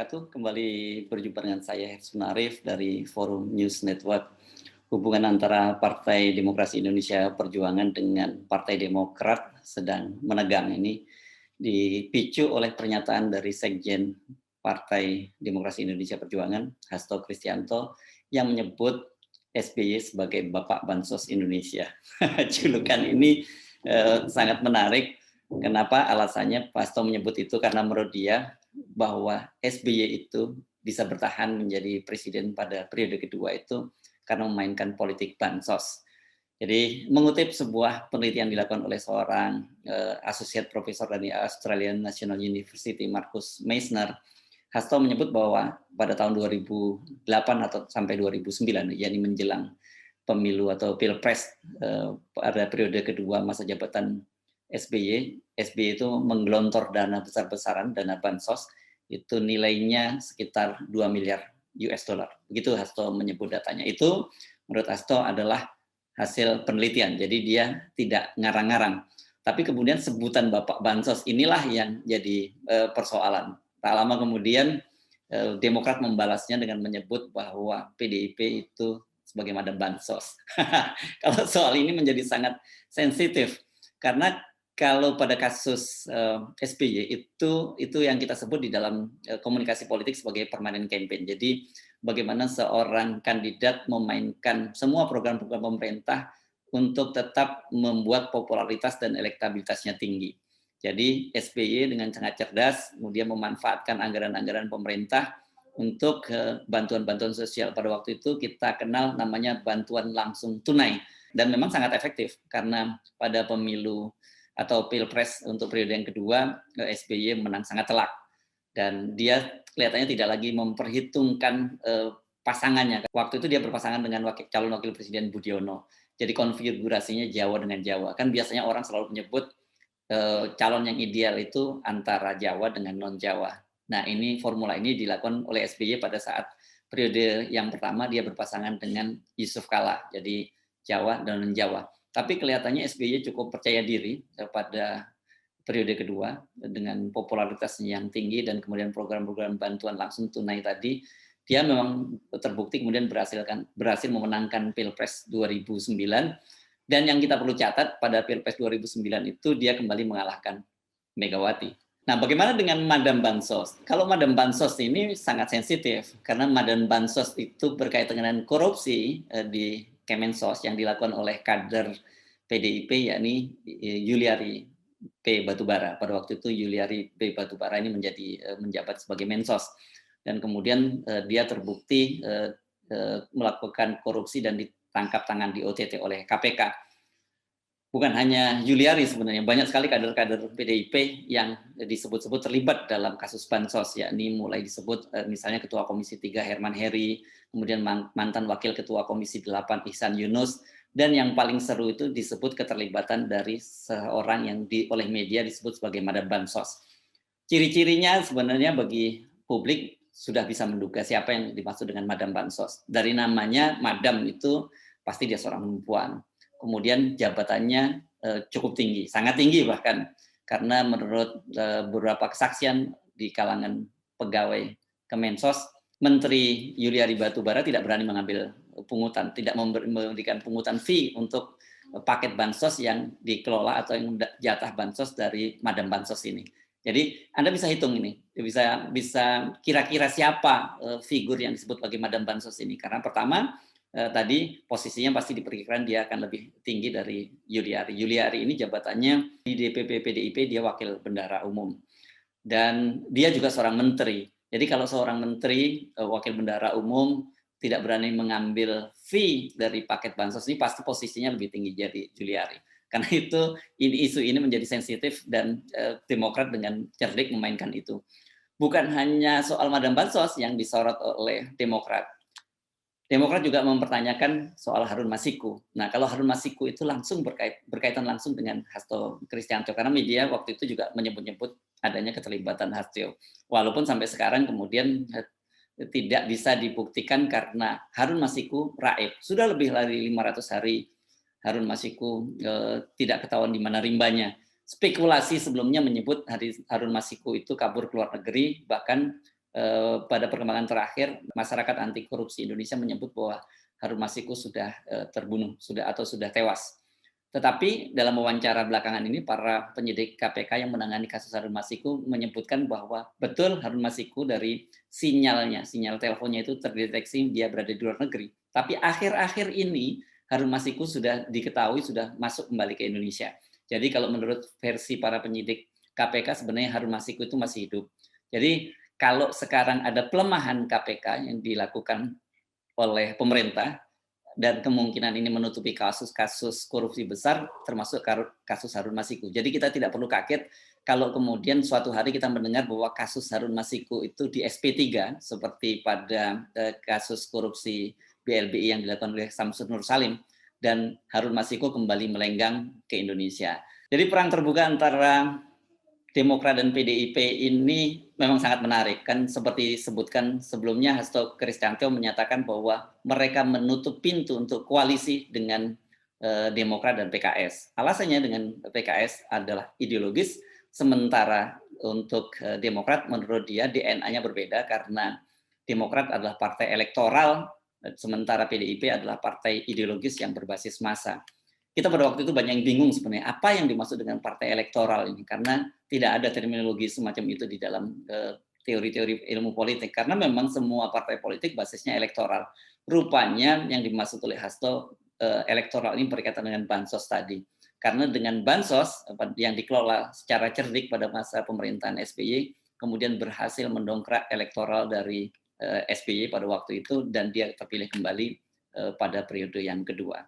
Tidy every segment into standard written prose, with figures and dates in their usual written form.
wabarakatuh. Kembali berjumpa dengan saya Hersun Arif dari Forum News Network. Hubungan antara Partai Demokrasi Indonesia Perjuangan dengan Partai Demokrat sedang menegang. Ini dipicu oleh pernyataan dari Sekjen Partai Demokrasi Indonesia Perjuangan, Hasto Kristianto, yang menyebut SBY sebagai Bapak Bansos Indonesia. Julukan ini sangat menarik. Kenapa? Alasannya Pak Hasto menyebut itu karena menurut dia bahwa SBY itu bisa bertahan menjadi presiden pada periode kedua itu karena memainkan politik bansos. Jadi mengutip sebuah penelitian dilakukan oleh seorang associate professor dari Australian National University, Marcus Meissner, Hasto menyebut bahwa pada tahun 2008 atau sampai 2009, yakni menjelang pemilu atau pilpres pada periode kedua masa jabatan SBY itu menggelontor dana besar-besaran, dana bansos, itu nilainya sekitar 2 miliar US dollar. Begitu Hasto menyebut datanya. Itu menurut Hasto adalah hasil penelitian, jadi dia tidak ngarang-ngarang. Tapi kemudian sebutan Bapak Bansos inilah yang jadi persoalan. Tak lama kemudian Demokrat membalasnya dengan menyebut bahwa PDIP itu sebagai madam bansos. Kalau soal ini menjadi sangat sensitif, karena kalau pada kasus SBY itu yang kita sebut di dalam komunikasi politik sebagai permanent campaign. Jadi bagaimana seorang kandidat memainkan semua program-program pemerintah untuk tetap membuat popularitas dan elektabilitasnya tinggi. Jadi SBY dengan sangat cerdas kemudian memanfaatkan anggaran-anggaran pemerintah untuk bantuan-bantuan sosial. Pada waktu itu kita kenal namanya bantuan langsung tunai, dan memang sangat efektif karena pada pemilu atau pilpres untuk periode yang kedua SBY menang sangat telak, dan dia kelihatannya tidak lagi memperhitungkan pasangannya. Waktu itu dia berpasangan dengan calon wakil presiden Budiono, jadi konfigurasinya Jawa dengan Jawa. Kan biasanya orang selalu menyebut calon yang ideal itu antara Jawa dengan non Jawa. Nah, ini formula ini dilakukan oleh SBY pada saat periode yang pertama dia berpasangan dengan Yusuf Kala, jadi Jawa dan non Jawa. Tapi kelihatannya SBY cukup percaya diri pada periode kedua dengan popularitasnya yang tinggi dan kemudian program-program bantuan langsung tunai tadi, dia memang terbukti kemudian berhasil memenangkan Pilpres 2009, dan yang kita perlu catat pada Pilpres 2009 itu dia kembali mengalahkan Megawati. Nah, bagaimana dengan Madam Bansos? Kalau Madam Bansos ini sangat sensitif karena Madam Bansos itu berkaitan dengan korupsi di Kemensos yang dilakukan oleh kader PDIP, yakni Yuliari P. Batubara. Pada waktu itu Yuliari P. Batubara ini menjabat sebagai Mensos, dan kemudian dia terbukti melakukan korupsi dan ditangkap tangan di OTT oleh KPK. Bukan hanya Yuliari sebenarnya, banyak sekali kader-kader PDIP yang disebut-sebut terlibat dalam kasus bansos, yakni mulai disebut misalnya Ketua Komisi 3 Herman Heri, kemudian mantan Wakil Ketua Komisi 8 Ihsan Yunus, dan yang paling seru itu disebut keterlibatan dari seorang yang oleh media disebut sebagai Madam Bansos. Ciri-cirinya sebenarnya bagi publik sudah bisa menduga siapa yang dimaksud dengan Madam Bansos. Dari namanya, Madam itu pasti dia seorang perempuan. Kemudian jabatannya cukup tinggi, sangat tinggi bahkan, karena menurut beberapa kesaksian di kalangan pegawai Kemensos, Menteri Yuliari Batubara tidak berani mengambil pungutan, tidak memberikan pungutan fee untuk paket bansos yang dikelola atau yang jatah bansos dari Madam Bansos ini. Jadi Anda bisa hitung ini, bisa kira-kira siapa figur yang disebut sebagai Madam Bansos ini, karena pertama tadi posisinya pasti diperkirakan dia akan lebih tinggi dari Yuliari. Yuliari ini jabatannya di DPP PDIP dia wakil bendahara umum, dan dia juga seorang menteri. Jadi kalau seorang menteri wakil bendahara umum tidak berani mengambil fee dari paket bansos ini, pasti posisinya lebih tinggi dari Yuliari. Karena itu isu ini menjadi sensitif, dan Demokrat dengan cerdik memainkan itu. Bukan hanya soal Madam Bansos yang disorot oleh Demokrat. Demokrat juga mempertanyakan soal Harun Masiku. Nah, kalau Harun Masiku itu langsung berkaitan langsung dengan Hasto Kristianto, karena media waktu itu juga menyebut-nyebut adanya keterlibatan Hasto. Walaupun sampai sekarang kemudian tidak bisa dibuktikan karena Harun Masiku raib. Sudah lebih dari 500 hari Harun Masiku tidak ketahuan di mana rimbanya. Spekulasi sebelumnya menyebut Harun Masiku itu kabur ke luar negeri, bahkan pada perkembangan terakhir masyarakat anti korupsi Indonesia menyebut bahwa Harun Masiku sudah terbunuh, sudah tewas. Tetapi dalam wawancara belakangan ini para penyidik KPK yang menangani kasus Harun Masiku menyebutkan bahwa betul Harun Masiku dari sinyal teleponnya itu terdeteksi dia berada di luar negeri. Tapi akhir-akhir ini Harun Masiku sudah diketahui sudah masuk kembali ke Indonesia. Jadi kalau menurut versi para penyidik KPK sebenarnya Harun Masiku itu masih hidup. Jadi kalau sekarang ada pelemahan KPK yang dilakukan oleh pemerintah, dan kemungkinan ini menutupi kasus-kasus korupsi besar termasuk kasus Harun Masiku. Jadi kita tidak perlu kaget kalau kemudian suatu hari kita mendengar bahwa kasus Harun Masiku itu di SP3 seperti pada kasus korupsi BLBI yang dilakukan oleh Samsud Nur Salim dan Harun Masiku kembali melenggang ke Indonesia. Jadi perang terbuka antara Demokrat dan PDIP ini memang sangat menarik. Kan seperti disebutkan sebelumnya, Hasto Kristianto menyatakan bahwa mereka menutup pintu untuk koalisi dengan Demokrat dan PKS. Alasannya dengan PKS adalah ideologis, sementara untuk Demokrat menurut dia DNA-nya berbeda karena Demokrat adalah partai elektoral, sementara PDIP adalah partai ideologis yang berbasis massa. Kita pada waktu itu banyak yang bingung sebenarnya apa yang dimaksud dengan partai elektoral ini, karena tidak ada terminologi semacam itu di dalam teori-teori ilmu politik, karena memang semua partai politik basisnya elektoral. Rupanya yang dimaksud oleh Hasto elektoral ini berkaitan dengan bansos tadi, karena dengan bansos yang dikelola secara cerdik pada masa pemerintahan SBY kemudian berhasil mendongkrak elektoral dari SBY pada waktu itu dan dia terpilih kembali pada periode yang kedua.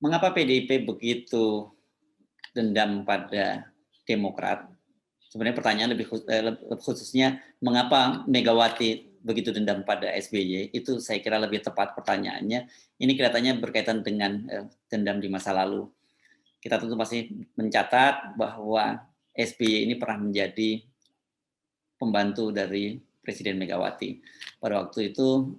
Mengapa PDIP begitu dendam pada Demokrat? Sebenarnya pertanyaan lebih khususnya mengapa Megawati begitu dendam pada SBY, itu saya kira lebih tepat pertanyaannya. Ini kelihatannya berkaitan dengan dendam di masa lalu. Kita tentu masih mencatat bahwa SBY ini pernah menjadi pembantu dari Presiden Megawati. Pada waktu itu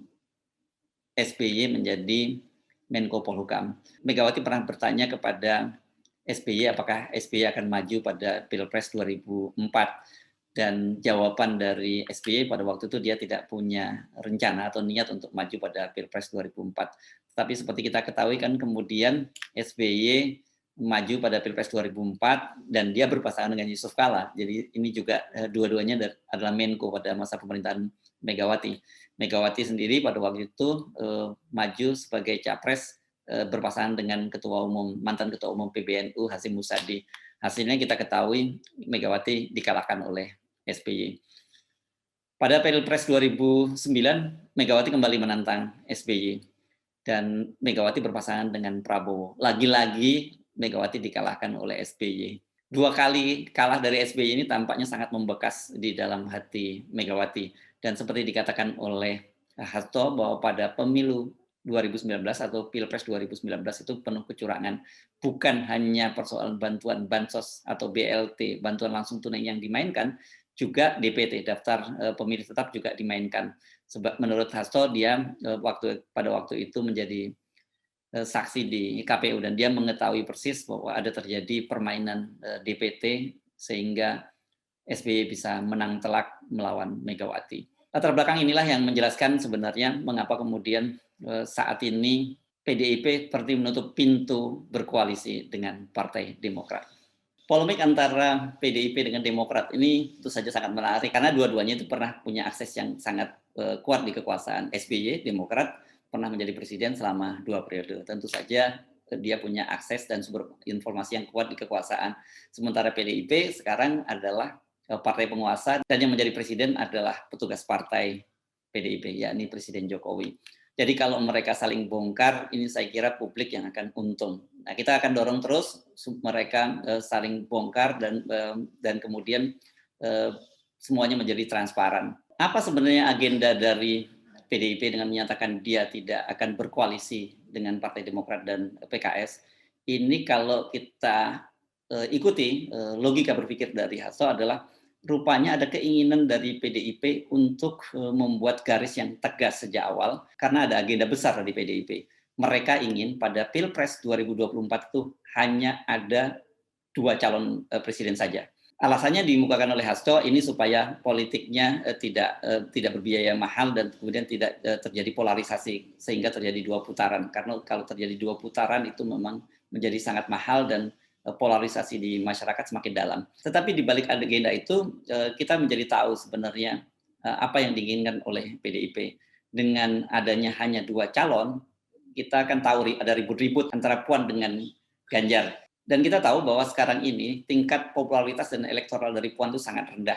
SBY menjadi Menko Polhukam. Megawati pernah bertanya kepada SBY apakah SBY akan maju pada Pilpres 2004 dan jawaban dari SBY pada waktu itu dia tidak punya rencana atau niat untuk maju pada Pilpres 2004. Tapi seperti kita ketahui kan kemudian SBY maju pada Pilpres 2004 dan dia berpasangan dengan Yusuf Kala. Jadi ini juga dua-duanya adalah Menko pada masa pemerintahan Megawati. Megawati sendiri pada waktu itu maju sebagai capres berpasangan dengan mantan ketua umum PBNU Hasyim Muzadi. Hasilnya kita ketahui Megawati dikalahkan oleh SBY. Pada Pilpres 2009 Megawati kembali menantang SBY dan Megawati berpasangan dengan Prabowo. Lagi-lagi Megawati dikalahkan oleh SBY. Dua kali kalah dari SBY ini tampaknya sangat membekas di dalam hati Megawati. Dan seperti dikatakan oleh Hasto bahwa pada pemilu 2019 atau Pilpres 2019 itu penuh kecurangan. Bukan hanya persoalan bantuan bansos atau BLT, bantuan langsung tunai yang dimainkan, juga DPT, daftar pemilih tetap juga dimainkan. Sebab menurut Hasto dia pada waktu itu menjadi saksi di KPU dan dia mengetahui persis bahwa ada terjadi permainan DPT sehingga SBY bisa menang telak melawan Megawati. Latar belakang inilah yang menjelaskan sebenarnya mengapa kemudian saat ini PDIP seperti menutup pintu berkoalisi dengan Partai Demokrat. Polemik antara PDIP dengan Demokrat ini tentu saja sangat menarik karena dua-duanya itu pernah punya akses yang sangat kuat di kekuasaan. SBY, Demokrat, pernah menjadi presiden selama 2 periode. Tentu saja dia punya akses dan sumber informasi yang kuat di kekuasaan. Sementara PDIP sekarang adalah partai penguasa dan yang menjadi presiden adalah petugas partai PDIP, yakni Presiden Jokowi. Jadi kalau mereka saling bongkar, ini saya kira publik yang akan untung. Nah, kita akan dorong terus mereka saling bongkar dan kemudian semuanya menjadi transparan. Apa sebenarnya agenda dari PDIP dengan menyatakan dia tidak akan berkoalisi dengan Partai Demokrat dan PKS? Ini kalau kita ikuti logika berpikir dari Hasto adalah rupanya ada keinginan dari PDIP untuk membuat garis yang tegas sejak awal karena ada agenda besar dari PDIP. Mereka ingin pada Pilpres 2024 itu hanya ada 2 calon presiden saja. Alasannya dimukakan oleh Hasto ini supaya politiknya tidak berbiaya mahal dan kemudian tidak terjadi polarisasi sehingga terjadi 2 putaran. Karena kalau terjadi 2 putaran itu memang menjadi sangat mahal dan polarisasi di masyarakat semakin dalam. Tetapi di balik agenda itu kita menjadi tahu sebenarnya apa yang diinginkan oleh PDIP. Dengan adanya hanya 2 calon, kita akan tahu ada ribut-ribut antara Puan dengan Ganjar. Dan kita tahu bahwa sekarang ini tingkat popularitas dan elektoral dari Puan itu sangat rendah.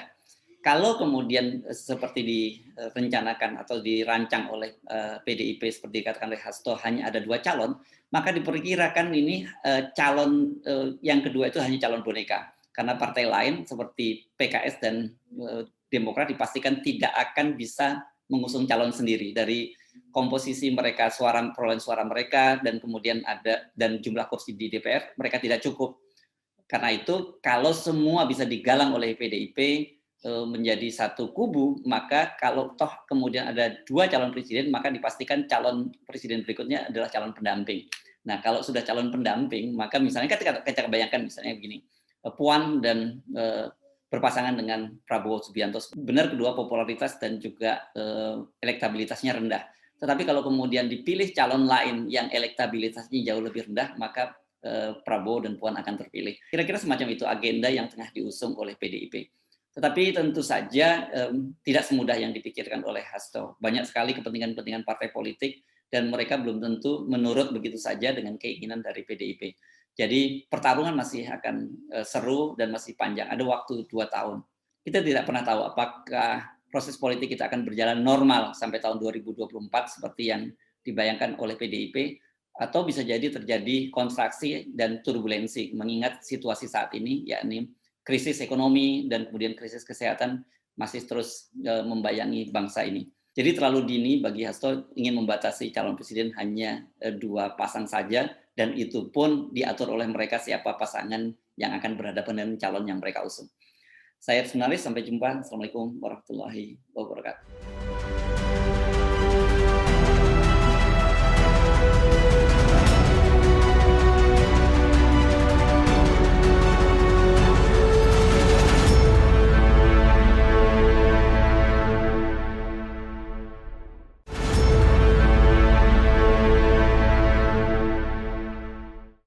Kalau kemudian seperti direncanakan atau dirancang oleh PDIP seperti dikatakan oleh Hasto hanya ada 2 calon, maka diperkirakan ini calon yang kedua itu hanya calon boneka. Karena partai lain seperti PKS dan Demokrat dipastikan tidak akan bisa mengusung calon sendiri dari komposisi mereka, perolehan suara mereka, dan kemudian dan jumlah kursi di DPR mereka tidak cukup. Karena itu kalau semua bisa digalang oleh PDIP menjadi satu kubu, maka kalau toh kemudian ada 2 calon presiden, maka dipastikan calon presiden berikutnya adalah calon pendamping. Nah, kalau sudah calon pendamping, maka misalnya kita bayangkan misalnya begini, Puan dan berpasangan dengan Prabowo Subianto. Benar kedua popularitas dan juga elektabilitasnya rendah. Tetapi kalau kemudian dipilih calon lain yang elektabilitasnya jauh lebih rendah, maka Prabowo dan Puan akan terpilih. Kira-kira semacam itu agenda yang tengah diusung oleh PDIP. Tetapi tentu saja tidak semudah yang dipikirkan oleh Hasto. Banyak sekali kepentingan-kepentingan partai politik dan mereka belum tentu menurut begitu saja dengan keinginan dari PDIP. Jadi pertarungan masih akan seru dan masih panjang. Ada waktu 2 tahun. Kita tidak pernah tahu apakah proses politik kita akan berjalan normal sampai tahun 2024 seperti yang dibayangkan oleh PDIP, atau bisa jadi terjadi kontraksi dan turbulensi mengingat situasi saat ini, yakni krisis ekonomi dan kemudian krisis kesehatan masih terus membayangi bangsa ini. Jadi terlalu dini bagi Hasto ingin membatasi calon presiden hanya 2 pasang saja, dan itu pun diatur oleh mereka siapa pasangan yang akan berhadapan dengan calon yang mereka usung. Saya Sunaris, sampai jumpa. Assalamualaikum warahmatullahi wabarakatuh.